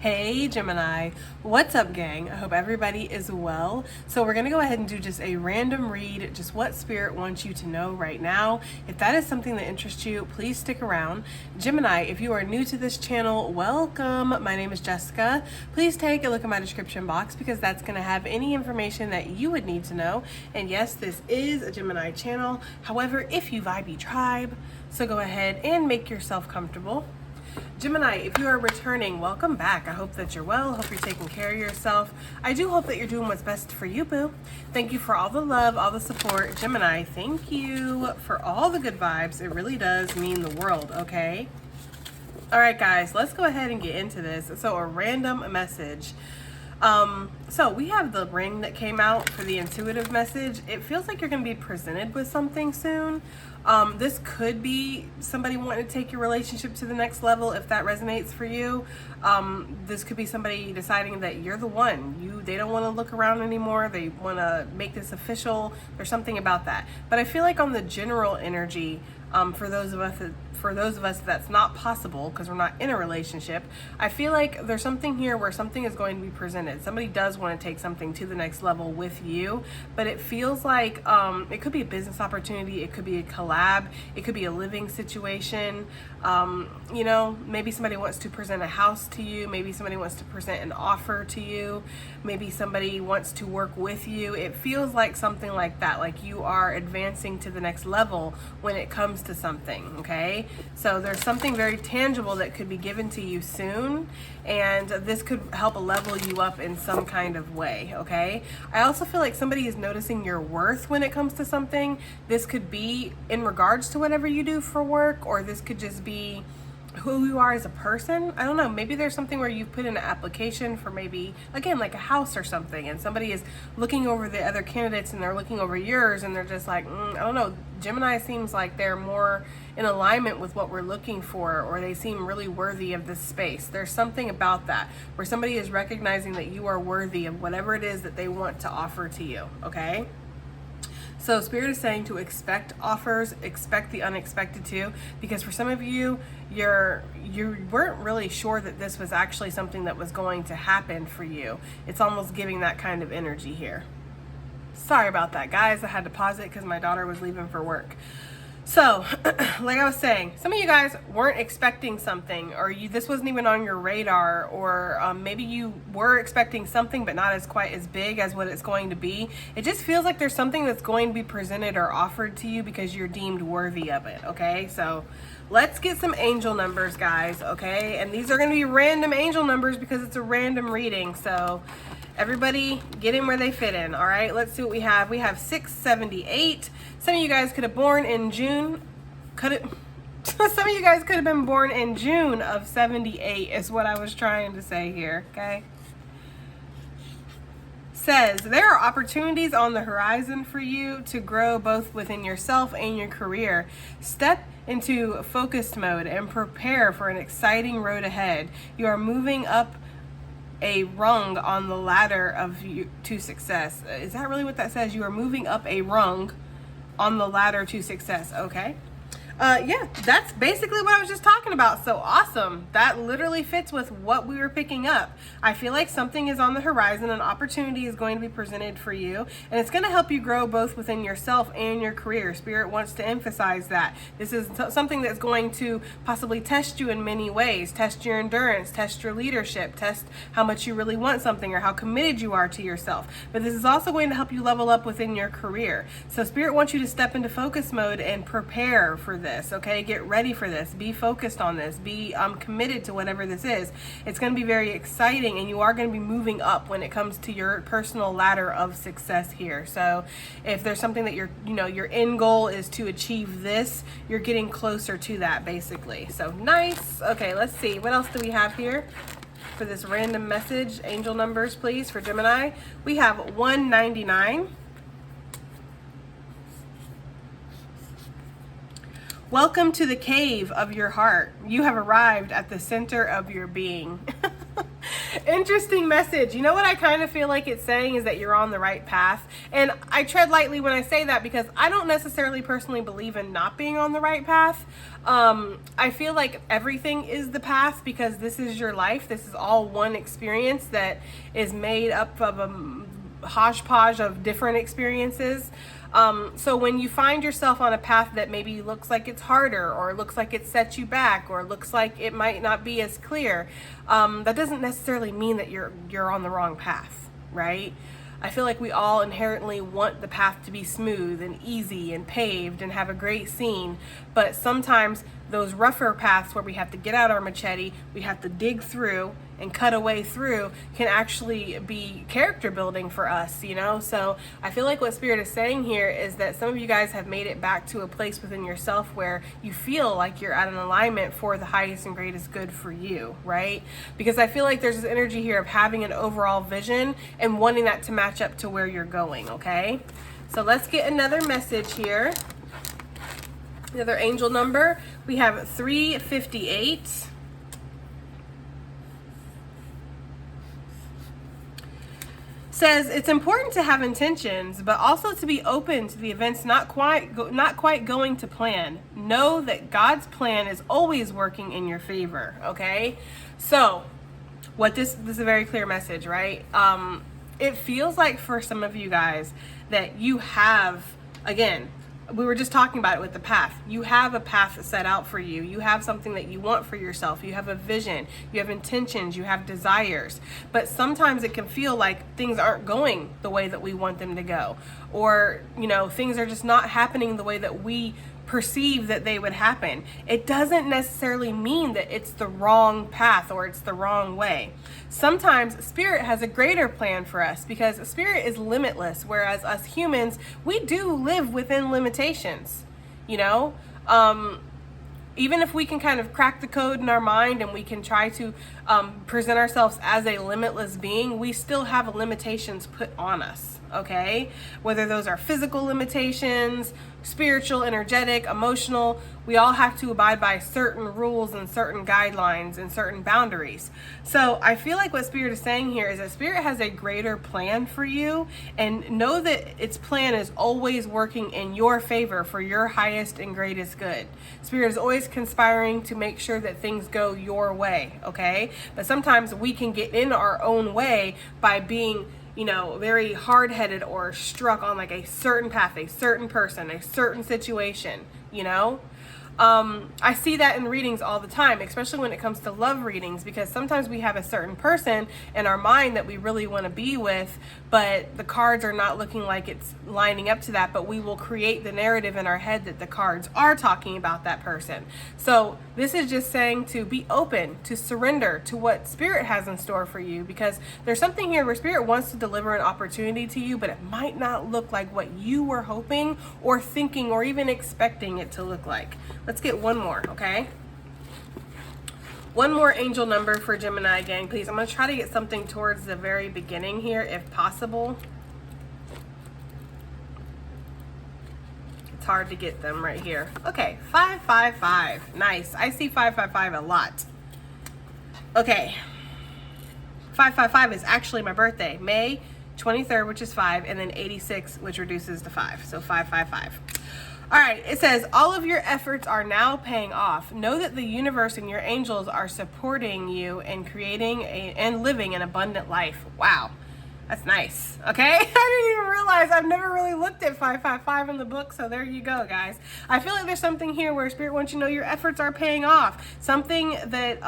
Hey Gemini, what's up gang? I hope everybody is well. So we're gonna go ahead and do just a random read, just what Spirit wants you to know right now. If that is something that interests you, please stick around. Gemini, if you are new to this channel, welcome. My name is Jessica. Please take a look at my description box because that's gonna have any information that you would need to know. And yes, this is a Gemini channel. However, if you vibe, you tribe. So go ahead and make yourself comfortable. Gemini, if you are returning, welcome back. I hope that you're well. Hope you're taking care of yourself. I do hope that you're doing what's best for you, boo. Thank you for all the love, all the support. Gemini, thank you for all the good vibes. It really does mean the world, okay? All right, guys, let's go ahead and get into this. So a random message. So we have the ring that came out for the intuitive message. It feels like you're going to be presented with something soon. This could be somebody wanting to take your relationship to the next level if that resonates for you. This could be somebody deciding that you're the one. They don't want to look around anymore. They want to make this official. There's something about that. But I feel like on the general energy, for those of us that's not possible because we're not in a relationship, I feel like there's something here where something is going to be presented. Somebody does want to take something to the next level with you, but it feels like it could be a business opportunity, it could be a collab, it could be a living situation. You know, maybe somebody wants to present a house to you, maybe somebody wants to present an offer to you, maybe somebody wants to work with you. It feels like something like that, like you are advancing to the next level when it comes to something, okay? So there's something very tangible that could be given to you soon, and this could help level you up in some kind of way, okay? I also feel like somebody is noticing your worth when it comes to something. This could be in regards to whatever you do for work, or this could just be who you are as a person. I don't know, maybe there's something where you put in an application for maybe, again, like a house or something, and somebody is looking over the other candidates and they're looking over yours and they're just like, I don't know, Gemini seems like they're more in alignment with what we're looking for, or they seem really worthy of this space. There's something about that where somebody is recognizing that you are worthy of whatever it is that they want to offer to you, okay? So Spirit is saying to expect offers, expect the unexpected too, because for some of you, you weren't really sure that this was actually something that was going to happen for you. It's almost giving that kind of energy here. Sorry about that, guys. I had to pause it because my daughter was leaving for work. So, like I was saying, some of you guys weren't expecting something, or this wasn't even on your radar, or maybe you were expecting something but not as quite as big as what it's going to be. It just feels like there's something that's going to be presented or offered to you because you're deemed worthy of it, okay? So let's get some angel numbers, guys, okay? And these are going to be random angel numbers because it's a random reading, so everybody get in where they fit in, all right? Let's see what we have. We have 678. Some of you guys could have born in June. Some of you guys could have been born in June of 78 is what I was trying to say here, okay? Says, there are opportunities on the horizon for you to grow both within yourself and your career. Step into focused mode and prepare for an exciting road ahead. You are moving up a rung on the ladder to success. Is that really what that says? You are moving up a rung on the ladder to success. Okay. Yeah, that's basically what I was just talking about. So awesome. That literally fits with what we were picking up. I feel like something is on the horizon. An opportunity is going to be presented for you, and it's going to help you grow both within yourself and your career. Spirit wants to emphasize that. This is something that's going to possibly test you in many ways. Test your endurance, test your leadership, test how much you really want something or how committed you are to yourself. But this is also going to help you level up within your career. So Spirit wants you to step into focus mode and prepare for this, okay? Get ready for this. Be focused on this. Be committed to whatever this is. It's going to be very exciting, and you are going to be moving up when it comes to your personal ladder of success here. So if there's something that your end goal is to achieve this, you're getting closer to that basically. So nice. Okay, let's see. What else do we have here for this random message? Angel numbers, please, for Gemini. We have 199. Welcome to the cave of your heart. You have arrived at the center of your being. Interesting message. You know what I kind of feel like it's saying is that you're on the right path. And I tread lightly when I say that because I don't necessarily personally believe in not being on the right path. I feel like everything is the path because this is your life. This is all one experience that is made up of a hodgepodge of different experiences. So when you find yourself on a path that maybe looks like it's harder or looks like it sets you back or looks like it might not be as clear, that doesn't necessarily mean that you're on the wrong path, right? I feel like we all inherently want the path to be smooth and easy and paved and have a great scene, but sometimes those rougher paths where we have to get out our machete, we have to dig through and cut a way through can actually be character building for us, you know? So I feel like what Spirit is saying here is that some of you guys have made it back to a place within yourself where you feel like you're at an alignment for the highest and greatest good for you, right? Because I feel like there's this energy here of having an overall vision and wanting that to match up to where you're going, okay? So let's get another message here. The other angel number, we have 358. Says it's important to have intentions, but also to be open to the events not quite going to plan. Know that God's plan is always working in your favor. Okay, so what this is a very clear message, right? It feels like for some of you guys that you have, again, we were just talking about it with the path. You have a path set out for you. You have something that you want for yourself. You have a vision. You have intentions. You have desires. But sometimes it can feel like things aren't going the way that we want them to go. Or, you know, things are just not happening the way that we perceive that they would happen. It doesn't necessarily mean that it's the wrong path or it's the wrong way. Sometimes Spirit has a greater plan for us because Spirit is limitless, whereas us humans, we do live within limitations, you know? Even if we can kind of crack the code in our mind and we can try to present ourselves as a limitless being, we still have limitations put on us, okay? Whether those are physical limitations, spiritual, energetic, emotional, we all have to abide by certain rules and certain guidelines and certain boundaries. So I feel like what Spirit is saying here is that Spirit has a greater plan for you, and know that its plan is always working in your favor for your highest and greatest good. Spirit is always conspiring to make sure that things go your way, okay? But sometimes we can get in our own way by being, you know, very hard-headed or struck on like a certain path, a certain person, a certain situation, you know? I see that in readings all the time, especially when it comes to love readings, because sometimes we have a certain person in our mind that we really want to be with, but the cards are not looking like it's lining up to that, but we will create the narrative in our head that the cards are talking about that person. So this is just saying to be open, to surrender to what Spirit has in store for you, because there's something here where Spirit wants to deliver an opportunity to you, but it might not look like what you were hoping or thinking or even expecting it to look like. Let's get one more, okay? One more angel number for Gemini, gang, please. I'm going to try to get something towards the very beginning here, if possible. It's hard to get them right here. Okay, 555. Nice. I see 555 a lot. Okay. 555 is actually my birthday. May 23rd, which is 5, and then 86, which reduces to 5. So 555. All right, it says, all of your efforts are now paying off. Know that the universe and your angels are supporting you in creating and living an abundant life. Wow, that's nice. Okay, I didn't even realize, I've never really looked at 555 in the book, so there you go, guys. I feel like there's something here where Spirit wants you to know your efforts are paying off. Something that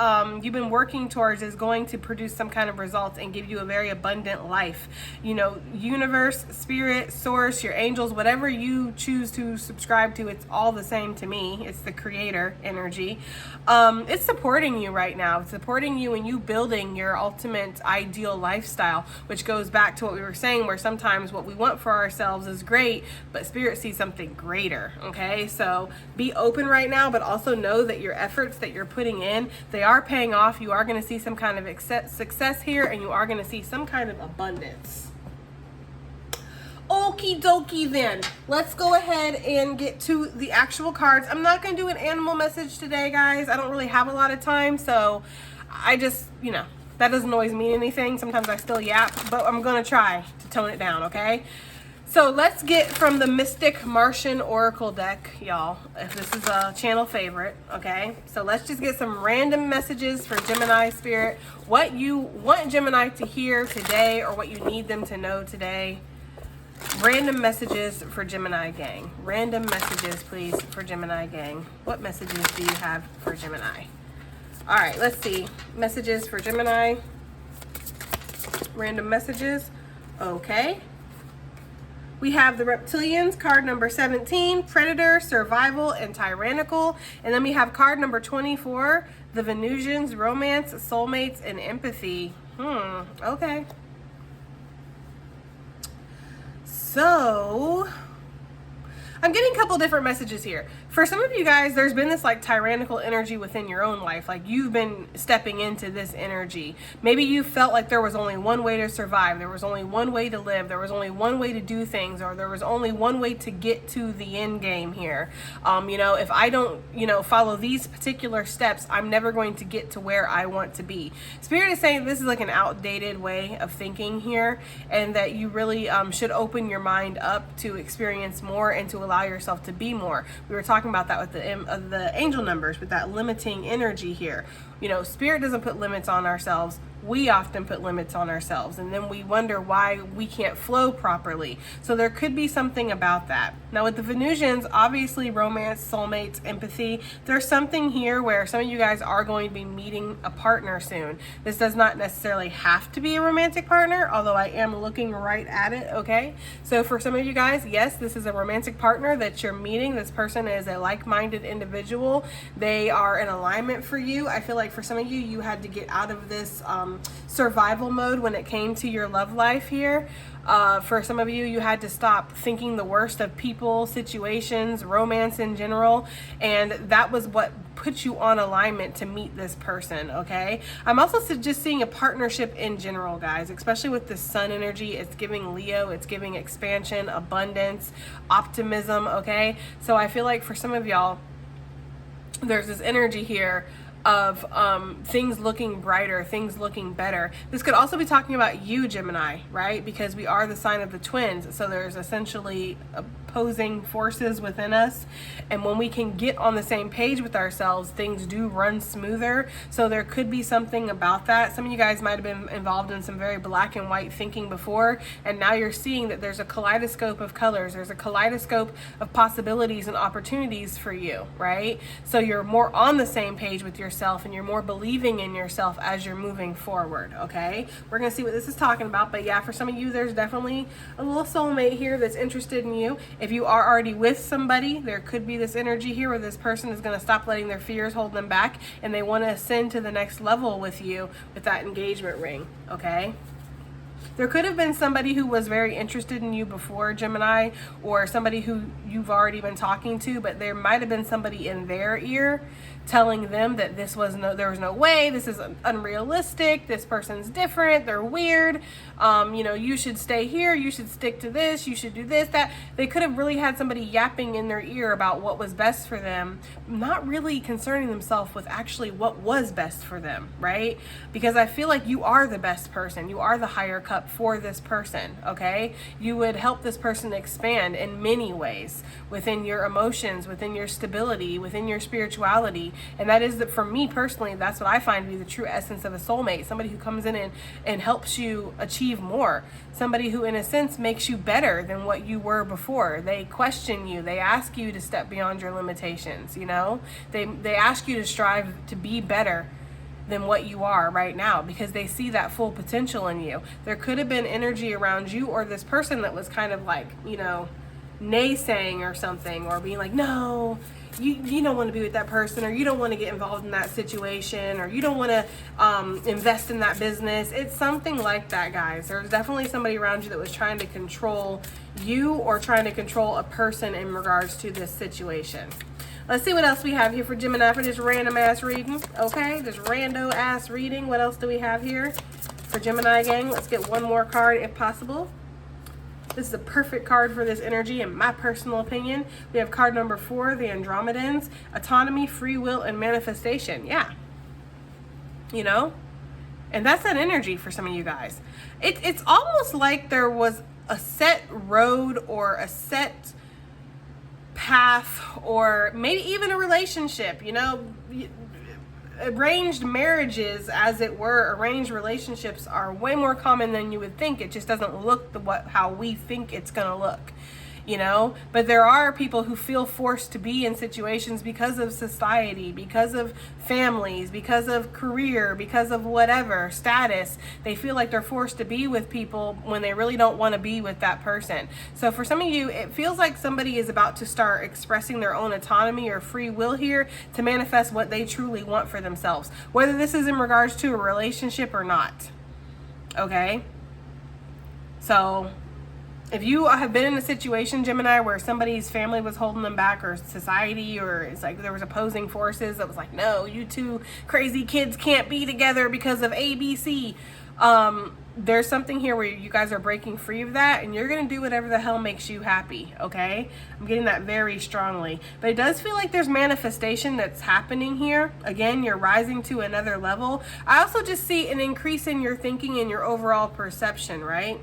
you've been working towards is going to produce some kind of results and give you a very abundant life. You know, universe, Spirit, source, your angels, whatever you choose to subscribe to, it's all the same to me. It's the creator energy. It's supporting you right now. It's supporting you in you building your ultimate ideal lifestyle, which goes back to what we were saying, where sometimes what we want for ourselves is great, but Spirit sees something greater, okay? So be open right now, but also know that your efforts that you're putting in, they are paying off. You are going to see some kind of success here, and you are going to see some kind of abundance. Okie dokie then. Let's go ahead and get to the actual cards. I'm not going to do an animal message today, guys. I don't really have a lot of time, so I just, you know, That doesn't always mean anything. Sometimes I still yap, but I'm gonna try to tone it down, okay? So let's get from the Mystic Martian Oracle deck, y'all, if this is a channel favorite, okay? So let's just get some random messages for Gemini Spirit. What you want Gemini to hear today or what you need them to know today. Random messages for Gemini gang. Random messages, please, for Gemini gang. What messages do you have for Gemini? All right, let's see. Messages for Gemini. Random messages. Okay. We have the Reptilians, card number 17, Predator, Survival, and Tyrannical. And then we have card number 24, the Venusians, Romance, Soulmates, and Empathy. Okay. So, I'm getting a couple different messages here. For some of you guys, there's been this like tyrannical energy within your own life. Like you've been stepping into this energy. Maybe you felt like there was only one way to survive. There was only one way to live. There was only one way to do things, or there was only one way to get to the end game here. If I don't, follow these particular steps, I'm never going to get to where I want to be. Spirit is saying this is like an outdated way of thinking here, and that you really should open your mind up to experience more and to allow yourself to be more. We were talking about that with the angel numbers, with that limiting energy here. Spirit doesn't put limits on ourselves. We often put limits on ourselves, and then we wonder why we can't flow properly. So there could be something about that. Now with the Venusians, obviously romance, soulmates, empathy, there's something here where some of you guys are going to be meeting a partner soon. This does not necessarily have to be a romantic partner, although I am looking right at it, okay? So for some of you guys, yes, this is a romantic partner that you're meeting. This person is a like-minded individual. They are in alignment for you. I feel like for some of you, you had to get out of this survival mode when it came to your love life here. For some of you, you had to stop thinking the worst of people, situations, romance in general, and that was what put you on alignment to meet this person, okay? I'm also just seeing a partnership in general, guys, especially with the sun energy. It's giving Leo, it's giving expansion, abundance, optimism, okay? So I feel like for some of y'all, there's this energy here of things looking brighter, things looking better. This could also be talking about you, Gemini, right? Because we are the sign of the twins. So there's essentially opposing forces within us. And when we can get on the same page with ourselves, things do run smoother. So there could be something about that. Some of you guys might have been involved in some very black and white thinking before. And now you're seeing that there's a kaleidoscope of colors. There's a kaleidoscope of possibilities and opportunities for you, right? So you're more on the same page with yourself, and you're more believing in yourself as you're moving forward, okay? We're gonna see what this is talking about, but yeah, for some of you, there's definitely a little soulmate here that's interested in you. If you are already with somebody, there could be this energy here where this person is gonna stop letting their fears hold them back, and they wanna ascend to the next level with you with that engagement ring, okay? There could have been somebody who was very interested in you before, Gemini, or somebody who you've already been talking to, but there might have been somebody in their ear telling them that there was no way, this is unrealistic, this person's different, they're weird, you should stay here, you should stick to this, you should do this, that. They could have really had somebody yapping in their ear about what was best for them, not really concerning themselves with actually what was best for them, right? Because I feel like you are the best person, you are the higher cup for this person, okay? You would help this person expand in many ways within your emotions, within your stability, within your spirituality. And that is that for me personally, that's what I find to be the true essence of a soulmate. Somebody who comes in and helps you achieve more. Somebody who in a sense makes you better than what you were before. They question you. They ask you to step beyond your limitations, They ask you to strive to be better than what you are right now because they see that full potential in you. There could have been energy around you or this person that was kind of like, naysaying or something, or being like, no, you don't want to be with that person, or you don't want to get involved in that situation, or you don't want to invest in that business. It's something like that, guys. There's definitely somebody around you that was trying to control you or trying to control a person in regards to this situation. Let's see what else we have here for Gemini for this random ass reading. Okay, this rando ass reading. What else do we have here for Gemini gang? Let's get one more card if possible. This is a perfect card for this energy, in my personal opinion. We have card number 4, the Andromedans, autonomy, free will, and manifestation. Yeah. And that's that energy for some of you guys. It's almost like there was a set road or a set path, or maybe even a relationship, you know. Arranged marriages, as it were, arranged relationships are way more common than you would think. It just doesn't look how we think it's gonna look, you know. But there are people who feel forced to be in situations because of society, because of families, because of career, because of whatever status. They feel like they're forced to be with people when they really don't want to be with that person. So for some of you, it feels like somebody is about to start expressing their own autonomy or free will here to manifest what they truly want for themselves, whether this is in regards to a relationship or not. Okay, so if you have been in a situation, Gemini, where somebody's family was holding them back, or society, or it's like there was opposing forces that was like, no, you two crazy kids can't be together because of ABC. There's something here where you guys are breaking free of that, and you're going to do whatever the hell makes you happy, okay? I'm getting that very strongly. But it does feel like there's manifestation that's happening here. Again, you're rising to another level. I also just see an increase in your thinking and your overall perception, right?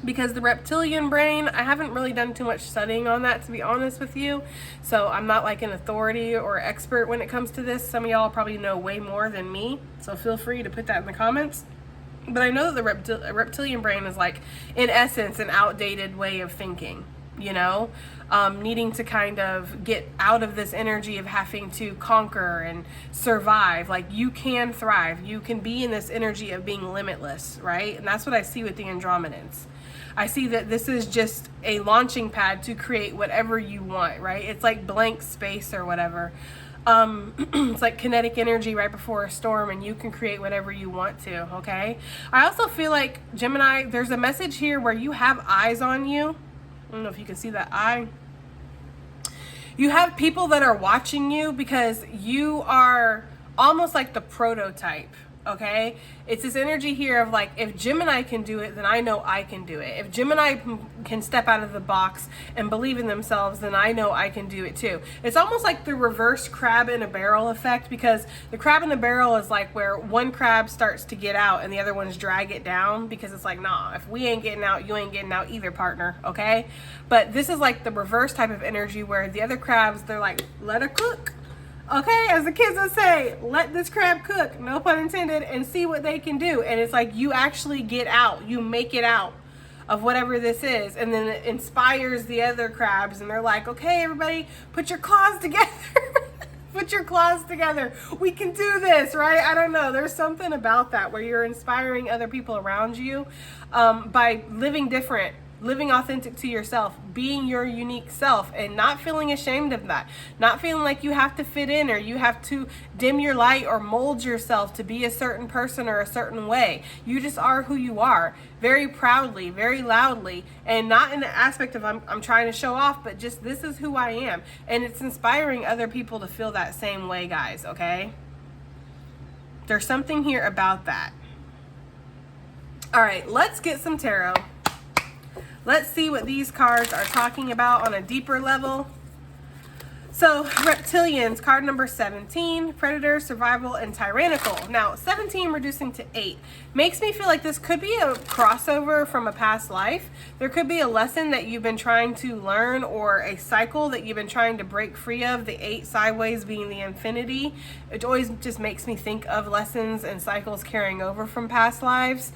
Because the reptilian brain, I haven't really done too much studying on that, to be honest with you. So I'm not like an authority or expert when it comes to this. Some of y'all probably know way more than me. So feel free to put that in the comments. But I know that the reptilian brain is like, in essence, an outdated way of thinking, you know? Needing to kind of get out of this energy of having to conquer and survive. Like, you can thrive. You can be in this energy of being limitless, right? And that's what I see with the Andromedans. I see that this is just a launching pad to create whatever you want, right? It's like blank space or whatever. It's like kinetic energy right before a storm, and you can create whatever you want to, okay? I also feel like, Gemini, there's a message here where you have eyes on you. I don't know if you can see that eye. You have people that are watching you because you are almost like the prototype. Okay, it's this energy here of like, if Gemini can do it, then I know I can do it. If Gemini can step out of the box and believe in themselves, then I know I can do it too. It's almost like the reverse crab in a barrel effect, because the crab in a barrel is like where one crab starts to get out and the other ones drag it down, because it's like, nah, if we ain't getting out, you ain't getting out either, partner. Okay, but this is like the reverse type of energy where the other crabs, they're like, let her cook. Okay, as the kids would say, let this crab cook, no pun intended, and see what they can do. And it's like, you actually get out, you make it out of whatever this is, and then it inspires the other crabs, and they're like, okay, everybody, put your claws together. Put your claws together. We can do this, right? I don't know. There's something about that where you're inspiring other people around you by living different, living authentic to yourself, being your unique self, and not feeling ashamed of that. Not feeling like you have to fit in, or you have to dim your light or mold yourself to be a certain person or a certain way. You just are who you are, very proudly, very loudly, and not in the aspect of I'm trying to show off, but just, this is who I am. And it's inspiring other people to feel that same way, guys, okay? There's something here about that. All right, let's get some tarot. Let's see what these cards are talking about on a deeper level. So, reptilians, card number 17, predator, survival, and tyrannical. Now, 17 reducing to 8 makes me feel like this could be a crossover from a past life. There could be a lesson that you've been trying to learn, or a cycle that you've been trying to break free of, the 8 sideways being the infinity. It always just makes me think of lessons and cycles carrying over from past lives.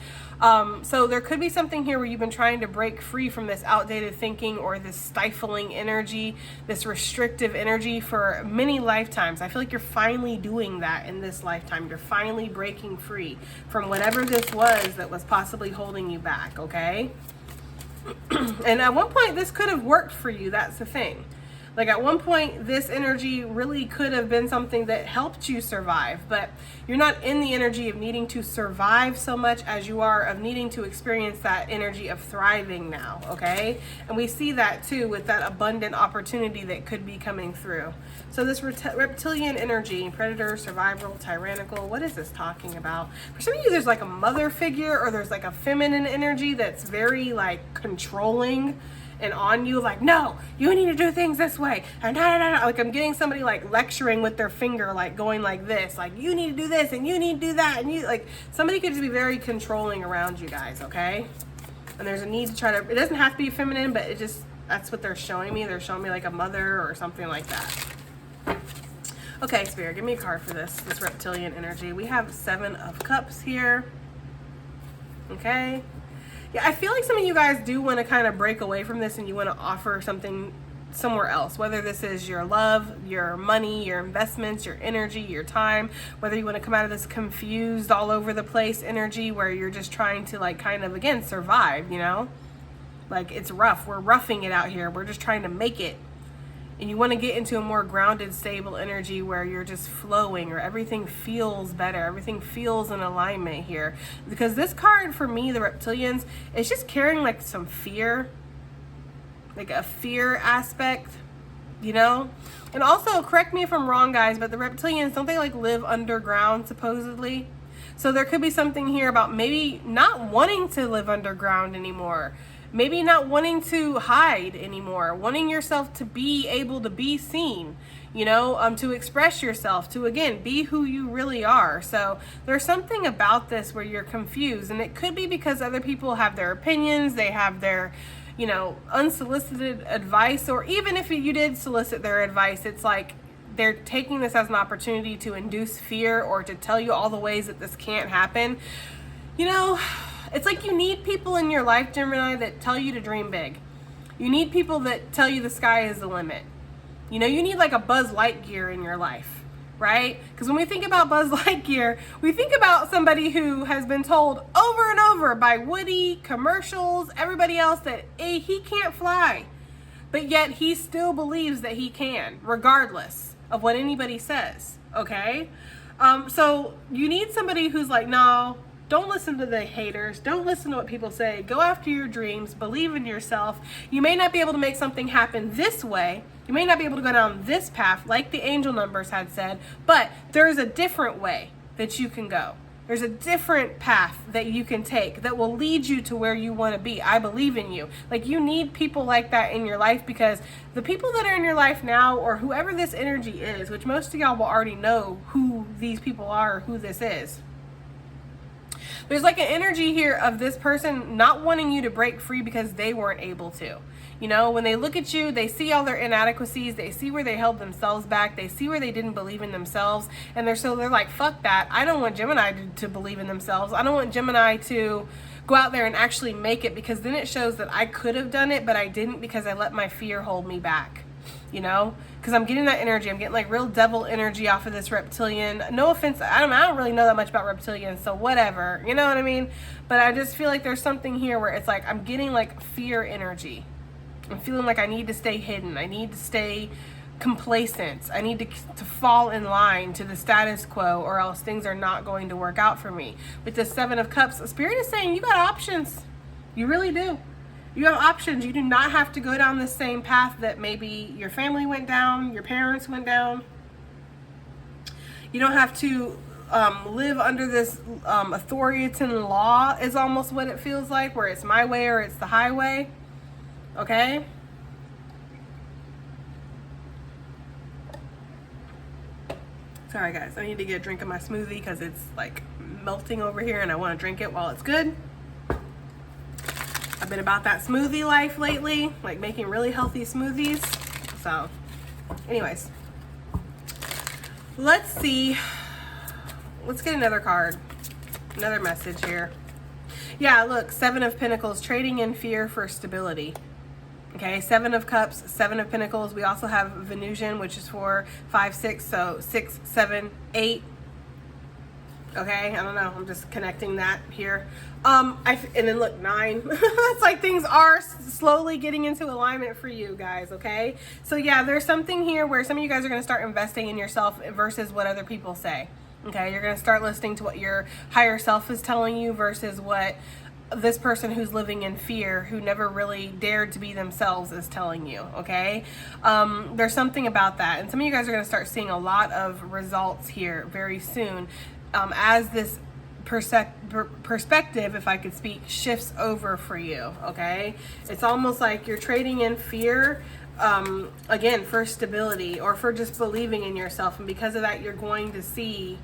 So there could be something here where you've been trying to break free from this outdated thinking, or this stifling energy, this restrictive energy for many lifetimes. I feel like you're finally doing that in this lifetime. You're finally breaking free from whatever this was that was possibly holding you back, okay? And at one point, this could have worked for you. That's the thing. Like, at one point, this energy really could have been something that helped you survive, but you're not in the energy of needing to survive so much as you are of needing to experience that energy of thriving now, okay? And we see that too with that abundant opportunity that could be coming through. So this reptilian energy, predator, survival, tyrannical, what is this talking about? For some of you, there's like a mother figure, or there's like a feminine energy that's very like controlling and on you, like, no, you need to do things this way, and like I'm getting somebody like lecturing with their finger, like going like this, like you need to do this and you need to do that, and you like, somebody could just be very controlling around you guys, okay? And there's a need to try to, it doesn't have to be feminine, but it just, that's what they're showing me. They're showing me like a mother or something like that. Okay, Spirit, give me a card for this reptilian energy. We have 7 of Cups here. Okay. Yeah, I feel like some of you guys do want to kind of break away from this and you want to offer something somewhere else, whether this is your love, your money, your investments, your energy, your time, whether you want to come out of this confused all over the place energy where you're just trying to like kind of, again, survive, you know, like it's rough. We're roughing it out here. We're just trying to make it. And you want to get into a more grounded, stable energy where you're just flowing, or everything feels better. Everything feels in alignment here. Because this card for me, the reptilians, is just carrying like some fear, like a fear aspect, you know? And also, correct me if I'm wrong, guys, but the reptilians, don't they like live underground supposedly? So there could be something here about maybe not wanting to live underground anymore. Maybe not wanting to hide anymore, wanting yourself to be able to be seen, you know, to express yourself, to, again, be who you really are. So there's something about this where you're confused, and it could be because other people have their opinions, they have their, you know, unsolicited advice, or even if you did solicit their advice, it's like they're taking this as an opportunity to induce fear or to tell you all the ways that this can't happen. You know, it's like you need people in your life, Gemini, that tell you to dream big. You need people that tell you the sky is the limit. You know, you need like a Buzz Lightyear in your life, right? Because when we think about Buzz Lightyear, we think about somebody who has been told over and over by Woody, commercials, everybody else that he can't fly. But yet he still believes that he can, regardless of what anybody says, okay? So you need somebody who's like, no, don't listen to the haters. Don't listen to what people say. Go after your dreams. Believe in yourself. You may not be able to make something happen this way. You may not be able to go down this path like the angel numbers had said, but there is a different way that you can go. There's a different path that you can take that will lead you to where you want to be. I believe in you. Like, you need people like that in your life, because the people that are in your life now, or whoever this energy is, which most of y'all will already know who these people are or who this is. There's like an energy here of this person not wanting you to break free because they weren't able to. You know, when they look at you, they see all their inadequacies, they see where they held themselves back, they see where they didn't believe in themselves, and they're like, fuck that. I don't want Gemini to believe in themselves. I don't want Gemini to go out there and actually make it, because then it shows that I could have done it, but I didn't because I let my fear hold me back. You know, because I'm getting that energy. I'm getting like real devil energy off of this reptilian. No offense, I don't really know that much about reptilians, so whatever, you know what I mean? But I just feel like there's something here where it's like I'm getting like fear energy. I'm feeling like I need to stay hidden. I need to stay complacent. I need to fall in line to the status quo, or else things are not going to work out for me. With the 7 of Cups, Spirit is saying you got options. You really do. You have options. You do not have to go down the same path that maybe your family went down, your parents went down. You don't have to live under this authoritarian law, is almost what it feels like, where it's my way or it's the highway. Okay? Sorry guys, I need to get a drink of my smoothie because it's like melting over here and I want to drink it while it's good. I've been about that smoothie life lately, like making really healthy smoothies. So, anyways, let's see. Let's get another card, another message here. Yeah, look, 7 of Pentacles, trading in fear for stability. Okay, 7 of Cups, 7 of Pentacles. We also have Venusian, which is 4, 5, 6, so 6, 7, 8. Okay, I don't know. I'm just connecting that here. And then look, 9. It's like things are slowly getting into alignment for you guys, okay? So yeah, there's something here where some of you guys are going to start investing in yourself versus what other people say. Okay, you're going to start listening to what your higher self is telling you versus what this person who's living in fear, who never really dared to be themselves, is telling you, okay? There's something about that. And some of you guys are going to start seeing a lot of results here very soon. As this perspective, if I could speak, shifts over for you, okay? It's almost like you're trading in fear, again, for stability or for just believing in yourself. And because of that, you're going to see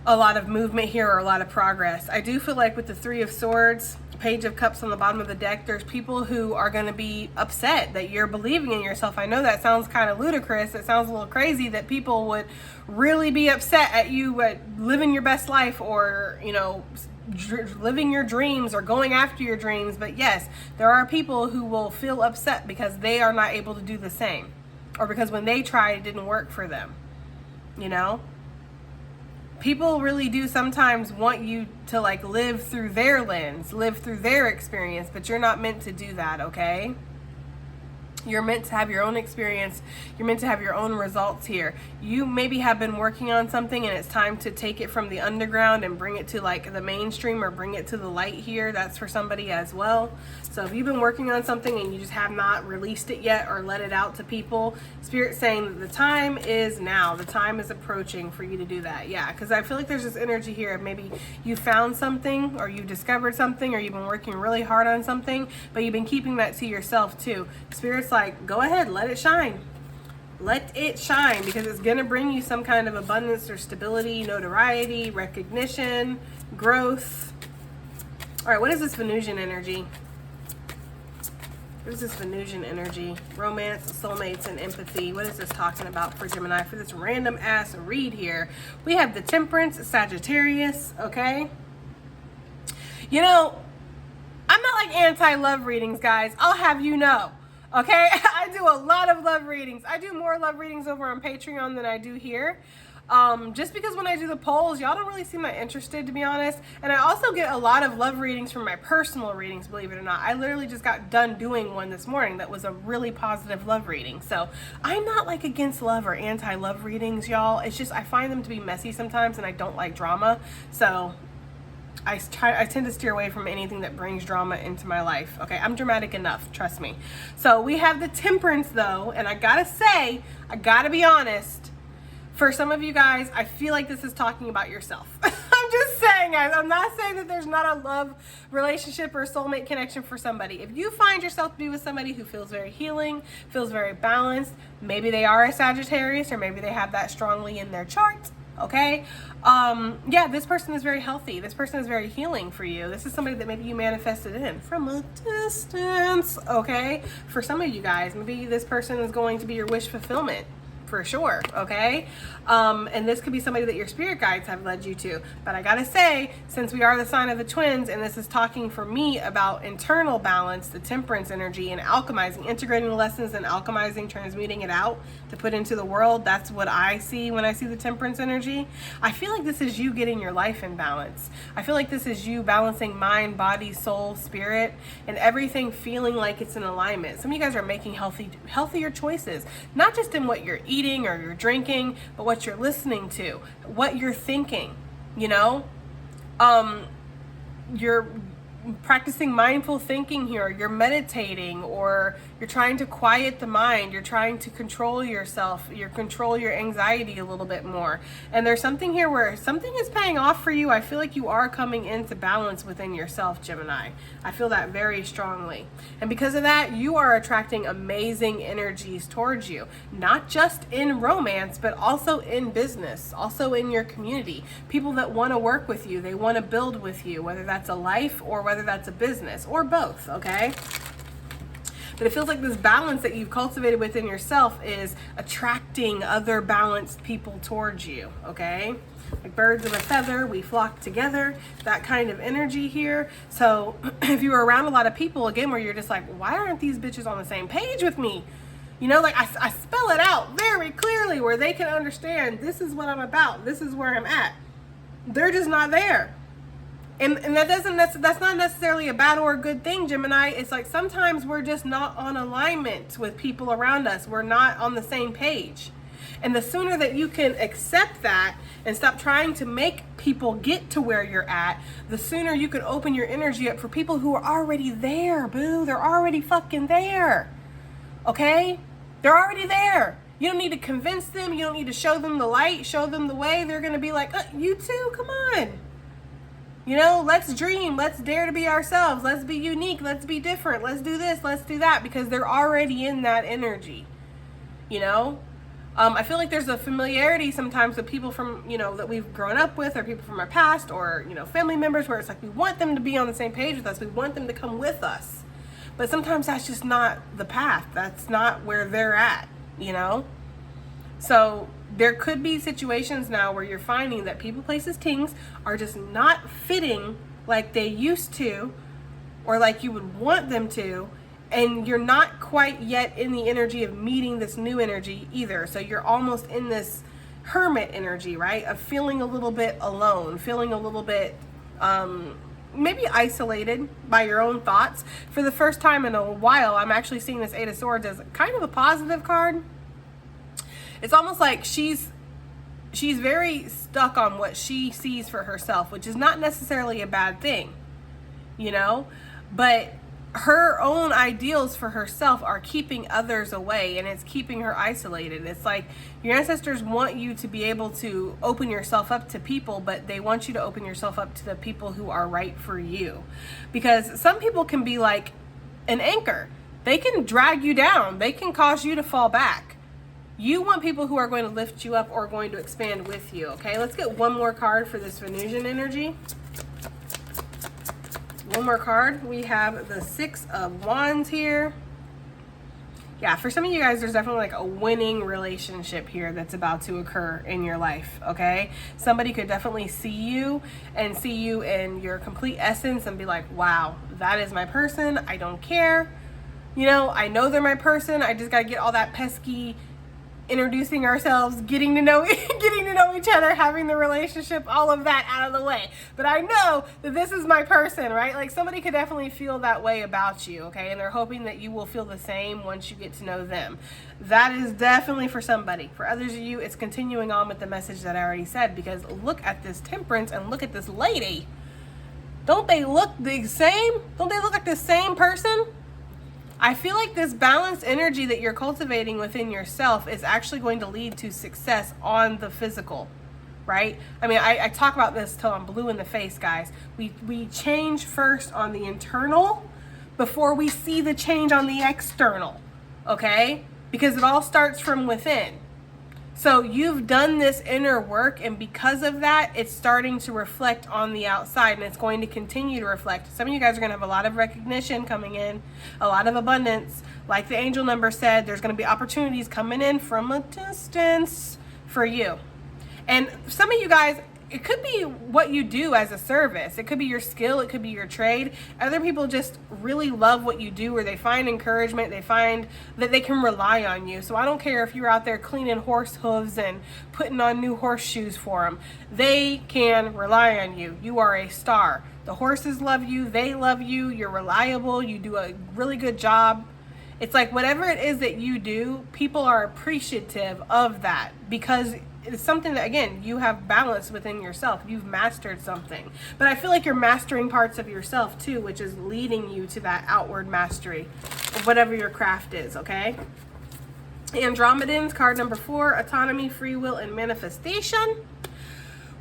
a lot of movement here or a lot of progress. I do feel like with the Three of Swords, Page of Cups on the bottom of the deck, there's people who are going to be upset that you're believing in yourself. I know that sounds kind of ludicrous. It sounds a little crazy that people would really be upset at you at living your best life or, you know, living your dreams or going after your dreams. But yes, there are people who will feel upset because they are not able to do the same, or because when they tried, it didn't work for them, you know? People really do sometimes want you to like live through their lens, live through their experience, but you're not meant to do that, okay? You're meant to have your own experience. You're meant to have your own results here. You maybe have been working on something and it's time to take it from the underground and bring it to like the mainstream or bring it to the light here. That's for somebody as well. So if you've been working on something and you just have not released it yet or let it out to people, Spirit's saying that the time is now. The time is approaching for you to do that. Yeah, because I feel like there's this energy here of maybe you found something or you discovered something or you've been working really hard on something, but you've been keeping that to yourself too. Spirit's like, go ahead, let it shine. Let it shine, because it's going to bring you some kind of abundance or stability, notoriety, recognition, growth. All right, what is this Venusian energy? What is this Venusian energy? Romance, soulmates, and empathy. What is this talking about for Gemini? For this random ass read here, we have the Temperance, Sagittarius, okay? You know, I'm not like anti-love readings, guys. I'll have you know. Okay, I do a lot of love readings. I do more love readings over on Patreon than I do here. Just because when I do the polls, y'all don't really seem that interested, to be honest. And I also get a lot of love readings from my personal readings, believe it or not. I literally just got done doing one this morning that was a really positive love reading. So I'm not like against love or anti-love readings, y'all. It's just I find them to be messy sometimes and I don't like drama. So I tend to steer away from anything that brings drama into my life. Okay, I'm dramatic enough, trust me. So we have the Temperance though, and I gotta say, I gotta be honest, for some of you guys, I feel like this is talking about yourself. I'm just saying, guys, I'm not saying that there's not a love relationship or a soulmate connection for somebody. If you find yourself to be with somebody who feels very healing, feels very balanced, maybe they are a Sagittarius or maybe they have that strongly in their chart. Okay, yeah, this person is very healthy. This person is very healing for you. This is somebody that maybe you manifested in from a distance. Okay, for some of you guys, maybe this person is going to be your wish fulfillment for sure. Okay, and this could be somebody that your spirit guides have led you to. But I gotta say, since we are the sign of the twins, and this is talking for me about internal balance, the Temperance energy, and alchemizing, integrating the lessons and alchemizing, transmuting it out to put into the world. That's what I see when I see the Temperance energy. I feel like this is you getting your life in balance. I feel like this is you balancing mind, body, soul, spirit, and everything feeling like it's in alignment. Some of you guys are making healthier choices, not just in what you're eating or you're drinking, but what you're listening to, what you're thinking, you know? You're practicing mindful thinking here, you're meditating, or you're trying to quiet the mind, you're trying to control yourself, you control your anxiety a little bit more. And there's something here where something is paying off for you. I feel like you are coming into balance within yourself, Gemini. I feel that very strongly. And because of that, you are attracting amazing energies towards you, not just in romance, but also in business, also in your community. People that want to work with you, they want to build with you, whether that's a life or whether that's a business or both, okay? But it feels like this balance that you've cultivated within yourself is attracting other balanced people towards you, okay? Like birds of a feather, we flock together, that kind of energy here. So if you were around a lot of people, again, where you're just like, why aren't these bitches on the same page with me? You know, like I spell it out very clearly where they can understand this is what I'm about, this is where I'm at. They're just not there. And that's not necessarily a bad or a good thing, Gemini. It's like sometimes we're just not on alignment with people around us. We're not on the same page. And the sooner that you can accept that and stop trying to make people get to where you're at, the sooner you can open your energy up for people who are already there, boo. They're already fucking there. Okay? They're already there. You don't need to convince them. You don't need to show them the light, show them the way. They're going to be like, you too? Come on. You know, let's dream. Let's dare to be ourselves. Let's be unique. Let's be different. Let's do this. Let's do that, because they're already in that energy. You know, I feel like there's a familiarity sometimes with people from, you know, that we've grown up with, or people from our past, or, you know, family members, where it's like we want them to be on the same page with us. We want them to come with us. But sometimes that's just not the path. That's not where they're at, you know? So there could be situations now where you're finding that people, places, things are just not fitting like they used to, or like you would want them to, and you're not quite yet in the energy of meeting this new energy either. So you're almost in this hermit energy, right? Of feeling a little bit alone, feeling a little bit maybe isolated by your own thoughts. For the first time in a while, I'm actually seeing this Eight of Swords as kind of a positive card. It's almost like she's very stuck on what she sees for herself, which is not necessarily a bad thing, you know, but her own ideals for herself are keeping others away, and it's keeping her isolated. It's like your ancestors want you to be able to open yourself up to people, but they want you to open yourself up to the people who are right for you. Because some people can be like an anchor. They can drag you down. They can cause you to fall back. You want people who are going to lift you up or going to expand with you, okay? Let's get one more card for this Venusian energy. One more card. We have the Six of Wands here. Yeah, for some of you guys, there's definitely like a winning relationship here that's about to occur in your life, okay? Somebody could definitely see you and see you in your complete essence and be like, wow, that is my person. I don't care. You know, I know they're my person. I just got to get all that pesky introducing ourselves, getting to know each other, having the relationship, all of that out of the way. But I know that this is my person, right? Like somebody could definitely feel that way about you, okay? And they're hoping that you will feel the same once you get to know them. That is definitely for somebody. For others of you, it's continuing on with the message that I already said, because look at this Temperance and look at this lady. Don't they look the same? Don't they look like the same person? I feel like this balanced energy that you're cultivating within yourself is actually going to lead to success on the physical, right? I mean, I talk about this till I'm blue in the face, guys. We change first on the internal before we see the change on the external, okay? Because it all starts from within. So you've done this inner work, and because of that, it's starting to reflect on the outside, and it's going to continue to reflect. Some of you guys are going to have a lot of recognition coming in, a lot of abundance. Like the angel number said, there's going to be opportunities coming in from a distance for you. And some of you guys, it could be what you do as a service. It could be your skill. It could be your trade. Other people just really love what you do, or they find encouragement. They find that they can rely on you. So I don't care if you're out there cleaning horse hooves and putting on new horseshoes for them. They can rely on you. You are a star. The horses love you. They love you. You're reliable. You do a really good job. It's like whatever it is that you do, people are appreciative of that, because it's something that, again, you have balance within yourself. You've mastered something. But I feel like you're mastering parts of yourself too, which is leading you to that outward mastery of whatever your craft is, okay? Andromedans, card number 4, Autonomy, Free Will, and Manifestation.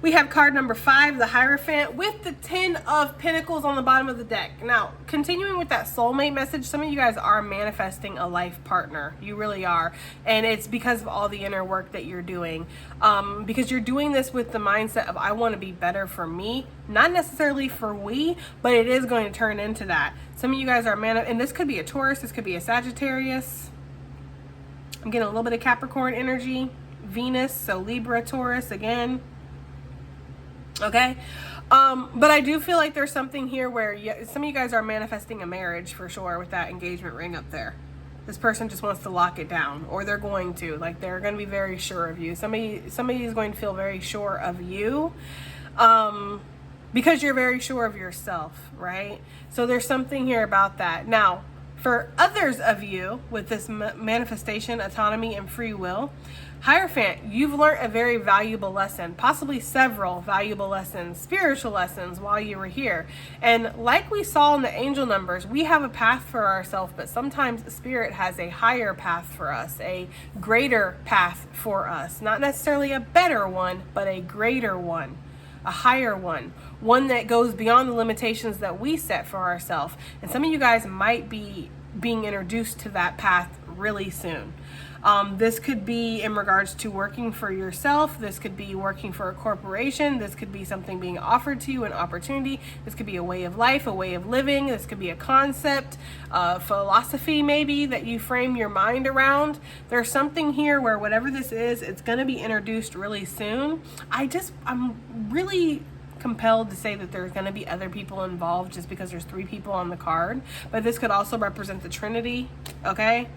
We have card number 5, the Hierophant, with the 10 of Pentacles on the bottom of the deck. Now, continuing with that soulmate message, some of you guys are manifesting a life partner. You really are. And it's because of all the inner work that you're doing. Because you're doing this with the mindset of, I want to be better for me. Not necessarily for we, but it is going to turn into that. Some of you guys are and this could be a Taurus, this could be a Sagittarius. I'm getting a little bit of Capricorn energy. Venus, so Libra, Taurus again. Okay, but I do feel like there's something here where some of you guys are manifesting a marriage for sure with that engagement ring up there. This person just wants to lock it down, or they're going to, like, they're going to be very sure of you. Somebody is going to feel very sure of you, because you're very sure of yourself, right? So there's something here about that. Now, for others of you with this manifestation, autonomy, and free will, Hierophant, you've learned a very valuable lesson, possibly several valuable lessons, spiritual lessons while you were here. And like we saw in the angel numbers, we have a path for ourselves, but sometimes Spirit has a higher path for us, a greater path for us. Not necessarily a better one, but a greater one. a higher one that goes beyond the limitations that we set for ourselves. And some of you guys might be being introduced to that path really soon. This could be in regards to working for yourself. This could be working for a corporation. This could be something being offered to you, an opportunity. This could be a way of life, a way of living. This could be a concept, philosophy maybe that you frame your mind around. There's something here where whatever this is, it's going to be introduced really soon. I'm really compelled to say that there's going to be other people involved just because there's 3 people on the card, but this could also represent the Trinity, okay?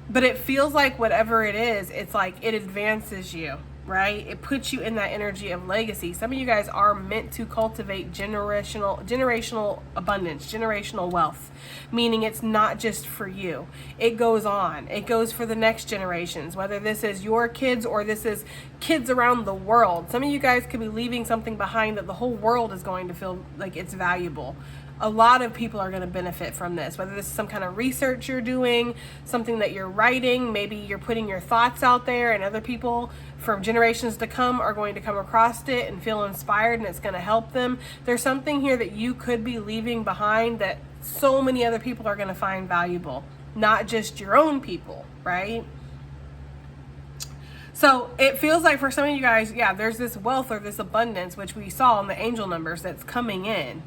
But it feels like whatever it is, it's like it advances you, right? It puts you in that energy of legacy. Some of you guys are meant to cultivate generational abundance, generational wealth, meaning it's not just for you. It goes on. It goes for the next generations, whether this is your kids or this is kids around the world. Some of you guys could be leaving something behind that the whole world is going to feel like it's valuable. A lot of people are going to benefit from this, whether this is some kind of research you're doing, something that you're writing, maybe you're putting your thoughts out there and other people from generations to come are going to come across it and feel inspired and it's going to help them. There's something here that you could be leaving behind that so many other people are going to find valuable, not just your own people, right? So it feels like for some of you guys, yeah, there's this wealth or this abundance, which we saw in the angel numbers that's coming in.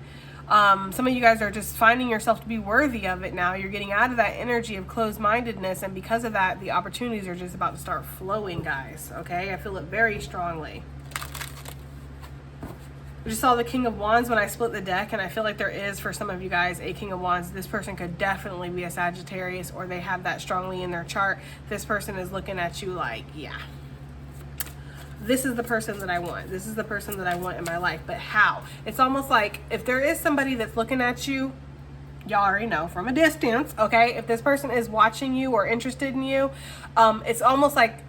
Some of you guys are just finding yourself to be worthy of it now. You're getting out of that energy of closed-mindedness, and because of that, the opportunities are just about to start flowing, guys, okay? I feel it very strongly. We just saw the King of Wands when I split the deck, and I feel like there is, for some of you guys, a King of Wands. This person could definitely be a Sagittarius, or they have that strongly in their chart. This person is looking at you like, yeah, this is the person that I want. This is the person that I want in my life. But how? It's almost like if there is somebody that's looking at you, y'all already know, from a distance, okay? If this person is watching you or interested in you, it's almost like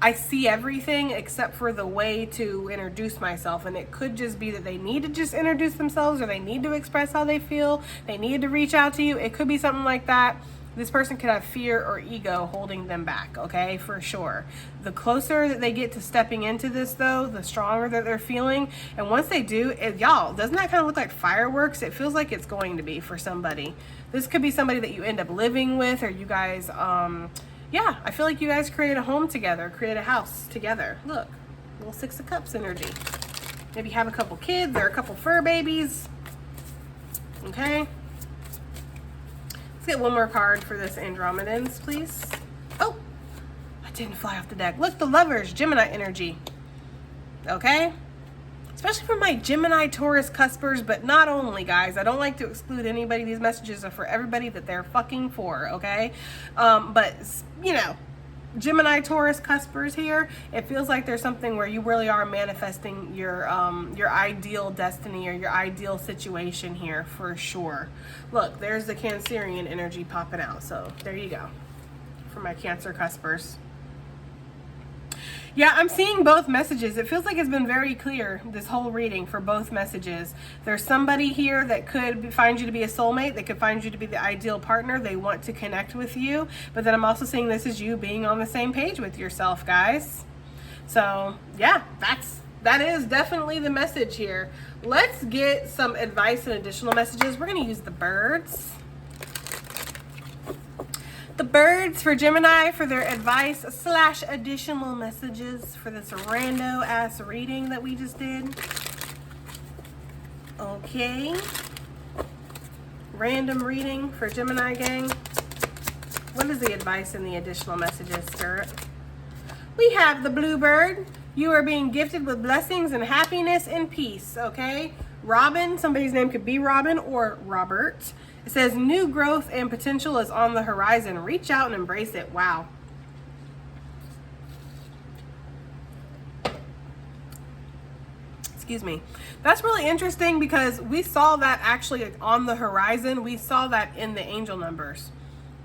I see everything except for the way to introduce myself. And it could just be that they need to just introduce themselves, or they need to express how they feel. They need to reach out to you. It could be something like that. This person could have fear or ego holding them back, okay, for sure. The closer that they get to stepping into this, though, the stronger that they're feeling. And once they do, y'all, doesn't that kind of look like fireworks? It feels like it's going to be for somebody. This could be somebody that you end up living with, or you guys, yeah, I feel like you guys create a home together, create a house together. Look, little 6 of Cups energy. Maybe have a couple kids or a couple fur babies, okay? Let's get one more card for this Andromedans, please. Oh, I didn't fly off the deck. Look, the Lovers, Gemini energy. Okay? Especially for my Gemini, Taurus, Cuspers, but not only, guys. I don't like to exclude anybody. These messages are for everybody that they're fucking for, okay? But, you know, Gemini, Taurus, Cuspers here, it feels like there's something where you really are manifesting your ideal destiny or your ideal situation here for sure. Look, there's the Cancerian energy popping out. So there you go for my Cancer Cuspers. Yeah, I'm seeing both messages. It feels like it's been very clear, this whole reading, for both messages. There's somebody here that could find you to be a soulmate. They could find you to be the ideal partner. They want to connect with you. But then I'm also seeing this as you being on the same page with yourself, guys. So, yeah, that is definitely the message here. Let's get some advice and additional messages. We're going to use the birds. The birds for Gemini for their advice / additional messages for this rando ass reading that we just did. Okay. Random reading for Gemini gang. What is the advice and the additional messages, Spirit? We have the bluebird. You are being gifted with blessings and happiness and peace, okay? Robin, somebody's name could be Robin or Robert. It says new growth and potential is on the horizon. Reach out and embrace it. Wow. Excuse me. That's really interesting because we saw that actually on the horizon. We saw that in the angel numbers.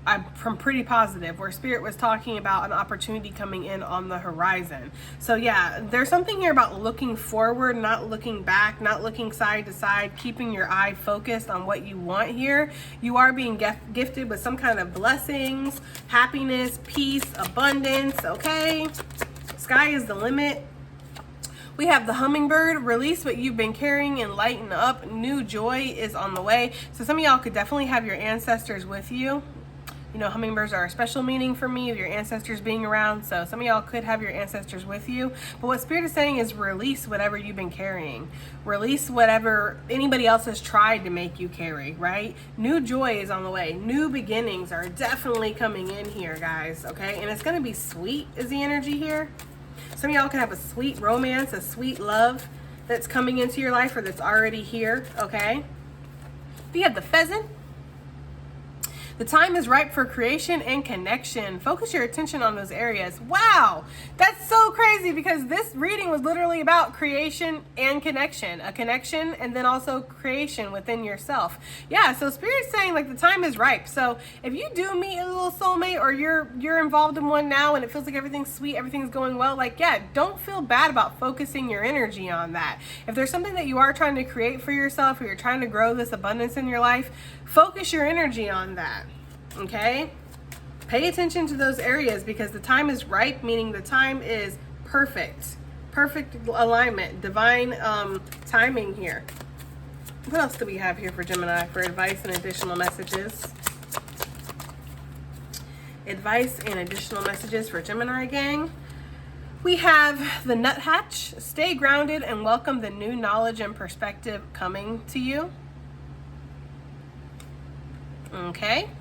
I'm pretty positive where Spirit was talking about an opportunity coming in on the horizon. So yeah, there's something here about looking forward, not looking back, not looking side to side, keeping your eye focused on what you want here. You are being gifted with some kind of blessings, happiness, peace, abundance, okay? Sky is the limit. We have the hummingbird, release what you've been carrying and lighten up. New joy is on the way. So some of y'all could definitely have your ancestors with you. You know, hummingbirds are a special meaning for me, of your ancestors being around. So some of y'all could have your ancestors with you. But what Spirit is saying is release whatever you've been carrying. Release whatever anybody else has tried to make you carry, right? New joy is on the way. New beginnings are definitely coming in here, guys, okay? And it's going to be sweet is the energy here. Some of y'all can have a sweet romance, a sweet love that's coming into your life or that's already here, okay? We have the pheasant. The time is ripe for creation and connection. Focus your attention on those areas. Wow, that's so crazy because this reading was literally about creation and connection. A connection and then also creation within yourself. Yeah, so Spirit's saying like the time is ripe. So if you do meet a little soulmate or you're involved in one now and it feels like everything's sweet, everything's going well, like yeah, don't feel bad about focusing your energy on that. If there's something that you are trying to create for yourself or you're trying to grow this abundance in your life, focus your energy on that. Okay, pay attention to those areas because the time is ripe, meaning the time is perfect alignment, divine timing here. What else do we have here for Gemini for advice and additional messages? Advice and additional messages for Gemini gang. We have the nuthatch. Stay grounded and welcome the new knowledge and perspective coming to you. Okay.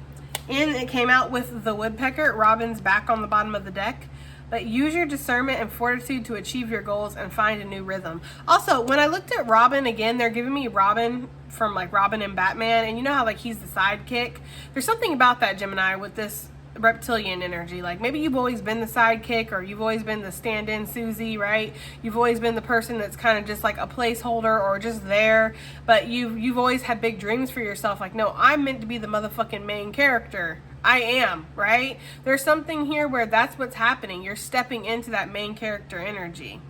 And it came out with the woodpecker. Robin's back on the bottom of the deck. But use your discernment and fortitude to achieve your goals and find a new rhythm. Also, when I looked at Robin again, they're giving me Robin from like Robin and Batman. And you know how like he's the sidekick? There's something about that, Gemini, with this reptilian energy. Like maybe you've always been the sidekick or you've always been the stand-in Susie, right? You've always been the person that's kind of just like a placeholder or just there, but you've always had big dreams for yourself. Like, no, I'm meant to be the motherfucking main character. I am, right? There's something here where that's what's happening. You're stepping into that main character energy.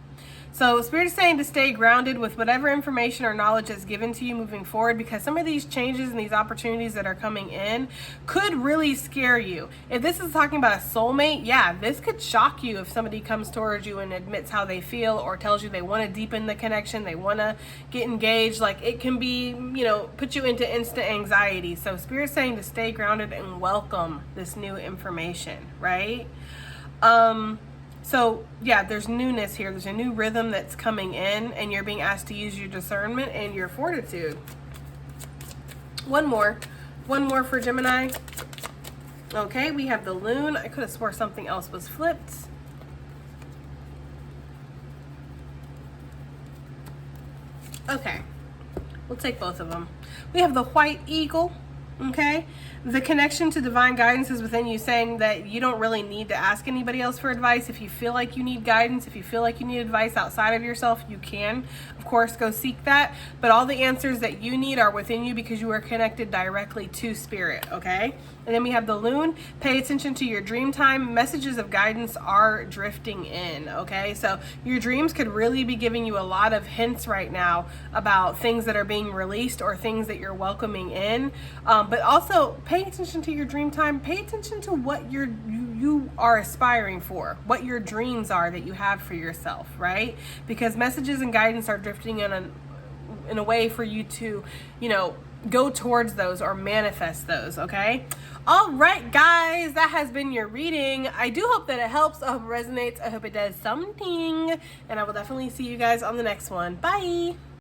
So Spirit is saying to stay grounded with whatever information or knowledge is given to you moving forward, because some of these changes and these opportunities that are coming in could really scare you. If this is talking about a soulmate, yeah, this could shock you if somebody comes towards you and admits how they feel or tells you they want to deepen the connection, they want to get engaged. Like it can be, you know, put you into instant anxiety. So Spirit is saying to stay grounded and welcome this new information, right? So yeah, there's newness here. There's a new rhythm that's coming in and you're being asked to use your discernment and your fortitude. One more for Gemini. Okay, we have the loon. I could have swore something else was flipped. Okay, we'll take both of them. We have the white eagle. Okay, the connection to divine guidance is within you, saying that you don't really need to ask anybody else for advice. If you feel like you need guidance, if you feel like you need advice outside of yourself, you can, of course, go seek that. But all the answers that you need are within you because you are connected directly to Spirit, okay? And then we have the loon. Pay attention to your dream time. Messages of guidance are drifting in, okay? So your dreams could really be giving you a lot of hints right now about things that are being released or things that you're welcoming in. But also pay attention to your dream time. Pay attention to what you are aspiring for, what your dreams are that you have for yourself, right? Because messages and guidance are drifting in a way for you to, you know, go towards those or manifest those, okay? All right, guys, that has been your reading. I do hope that it helps. I hope it resonates. I hope it does something. And I will definitely see you guys on the next one. Bye.